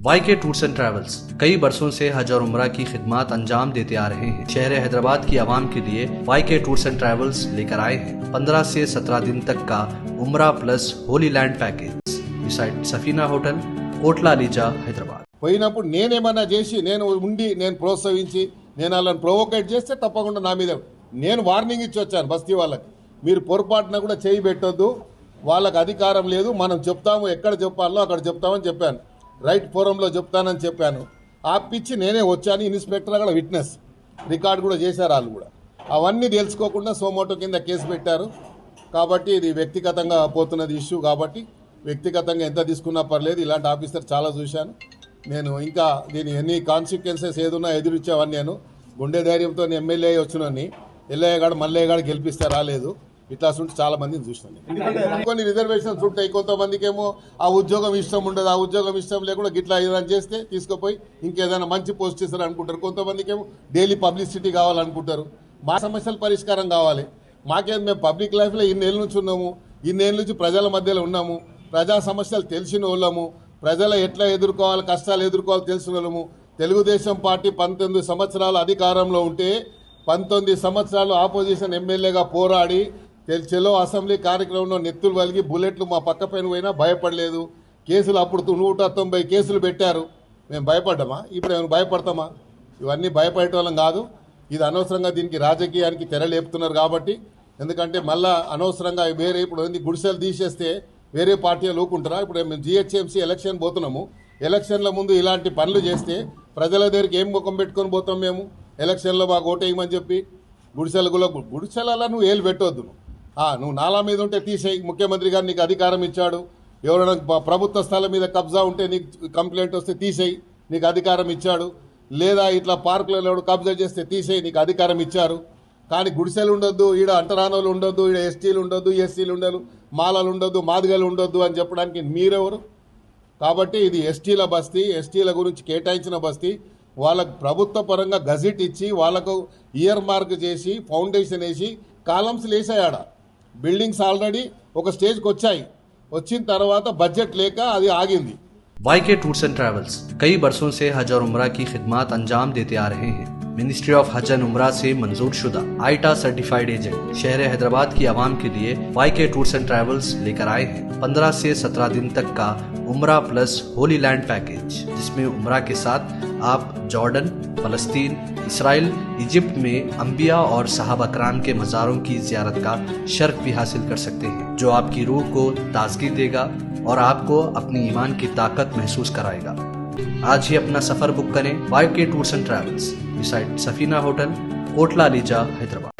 YK tours and travels कई बरसों से हज और उम्रा की खिदमत अंजाम देते आ रहे हैं। शहर हैदराबाद की आवाम के लिए YK टूर्स एंड ट्रैवल्स लेकर आए हैं 15 से 17 दिन तक का उम्रा plus Holi land package beside Safina hotel, Kotla Lisa, Hyderabad. పోయినప్పుడు నేనేమన్నా చేసి నేను ఉండి నేను ప్రోత్సహించి నేను వాళ్ళని ప్రొవోకేట్ చేస్తే తప్పకుండా నా మీద నేను వార్నింగ్ ఇచ్చి వచ్చాను బస్తీ వాళ్ళకి, మీరు పొరపాటున కూడా చేయి పెట్టొద్దు, వాళ్ళకి అధికారం లేదు, మనం చెప్తాము ఎక్కడ చెప్పాలో అక్కడ చెప్తామని చెప్పాను, రైట్ ఫోరంలో చెప్తానని చెప్పాను. ఆపిచ్చి నేనే వచ్చాను, ఇన్స్పెక్టర్ అక్కడ విట్నెస్ రికార్డు కూడా చేశారు వాళ్ళు కూడా. అవన్నీ తెలుసుకోకుండా సోమోటో కింద కేసు పెట్టారు. కాబట్టి ఇది వ్యక్తిగతంగా పోతున్నది ఇష్యూ, కాబట్టి వ్యక్తిగతంగా ఎంత తీసుకున్నా పర్లేదు. ఇలాంటి ఆఫీసర్ చాలా చూశాను నేను. ఇంకా దీని ఎన్ని కాన్సిక్వెన్సెస్ ఏదున్నా ఎదురిచ్చేవన్నీ నేను గుండె ధైర్యంతో ఎమ్మెల్యే వచ్చినని ఎల్లయ్యగాడు మల్లయ్యగాడు గెలిపిస్తే రాలేదు. ఇట్లా ఉంటే చాలా మందిని చూసినాను. కొన్ని రిజర్వేషన్స్ ఉంటాయి, కొంతమందికి ఏమో ఆ ఉద్యోగం ఇష్టం ఉండదు, ఆ ఉద్యోగం ఇష్టం లేకుండా గిట్లా ఏదైనా చేస్తే తీసుకుపోయి ఇంకేదైనా మంచి పోస్ట్ ఇస్తారు అనుకుంటారు. కొంతమందికి ఏమో డైలీ పబ్లిసిటీ కావాలనుకుంటారు. మా సమస్యల పరిష్కారం కావాలి. మాకేం మేము పబ్లిక్ లైఫ్లో ఇన్నేళ్ళ నుంచి ఉన్నాము, ఇన్నేళ్ళ నుంచి ప్రజల మధ్యలో ఉన్నాము, ప్రజా సమస్యలు తెలిసిన వాళ్ళము, ప్రజలు ఎట్లా ఎదుర్కోవాలి, కష్టాలు ఎదుర్కోవాలి తెలిసిన వాళ్ళము. తెలుగుదేశం పార్టీ 19 సంవత్సరాలు అధికారంలో ఉంటే 19 సంవత్సరాలు ఆపోజిషన్ ఎమ్మెల్యేగా పోరాడి చెలో అసెంబ్లీ కార్యక్రమంలో నెత్తులు వలిగి బుల్లెట్లు మా పక్క పైన పోయినా భయపడలేదు. కేసులు అప్పుడు 190 కేసులు పెట్టారు. మేము భయపడ్డామా? ఇప్పుడు మేము భయపడతామా? ఇవన్నీ భయపడేటోళ్ళం కాదు. ఇది అనవసరంగా దీనికి రాజకీయానికి తెరలేపుతున్నారు కాబట్టి. ఎందుకంటే మళ్ళా అనవసరంగా వేరే ఇప్పుడు గుడిసెలు తీసేస్తే వేరే పార్టీలు ఊకుంటారా? ఇప్పుడు మేము GHMC ఎలక్షన్ పోతున్నాము. ఎలక్షన్ల ముందు ఇలాంటి పనులు చేస్తే ప్రజల దగ్గరికి ఏం ముఖం పెట్టుకొని పోతాం మేము? ఎలక్షన్లో మాకు ఓటేయమని చెప్పి గుడిసెలలో నువ్వు ఏలు పెట్టవద్దు. నువ్వు నాలా మీద ఉంటే తీసేయి. ముఖ్యమంత్రి గారు నీకు అధికారం ఇచ్చాడు. ఎవరైనా ప్రభుత్వ స్థలం మీద కబ్జా ఉంటే నీకు కంప్లైంట్ వస్తే తీసేయి, నీకు అధికారం ఇచ్చాడు. లేదా ఇట్లా పార్కులలో కబ్జా చేస్తే తీసేయి, నీకు అధికారం ఇచ్చారు. కానీ గుడిసెలు ఉండొద్దు, ఈడ అంటరానోళ్ళు ఉండొద్దు, ఈడ ఎస్టీలు ఉండొద్దు, ఎస్సీలు ఉండదు, మాలలు ఉండొద్దు, మాదిగలు ఉండొద్దు అని చెప్పడానికి మీరెవరు? కాబట్టి ఇది ఎస్టీల బస్తీ, ఎస్టీల గురించి కేటాయించిన బస్తీ. వాళ్ళకు ప్రభుత్వ పరంగా గజెట్ ఇచ్చి వాళ్ళకు ఇయర్ మార్క్ చేసి ఫౌండేషన్ వేసి కాలమ్స్ వేసాయాడ. బిల్డింగ్స్ ఆల్రెడీ ఒక స్టేజ్కి వచ్చాయి. వచ్చిన తర్వాత బడ్జెట్ లేక అది ఆగింది. YK टूर्स एंड ट्रैवल्स कई बरसों से हज और उम्रा की खिदमत अंजाम देते आ रहे हैं। मिनिस्ट्री ऑफ हज एंड उम्रा से मंजूर शुदा आईटा सर्टिफाइड एजेंट शहर हैदराबाद की आवाम के लिए YK टूर्स एंड ट्रैवल्स लेकर आए हैं 15 से 17 दिन तक का उम्रा प्लस होली लैंड पैकेज, जिसमें उम्रा के साथ आप जॉर्डन, फलस्तीन, इसराइल, इजिप्ट में अंबिया और सहाबा कराम के मज़ारों की ज़ियारत का शर्फ भी हासिल कर सकते हैं, जो आपकी रूह को ताजगी देगा और आपको अपनी ईमान की ताकत महसूस कराएगा। आज ही अपना सफ़र बुक करें YK tours and travels beside Safina hotel, Kotla Lisa, Hyderabad.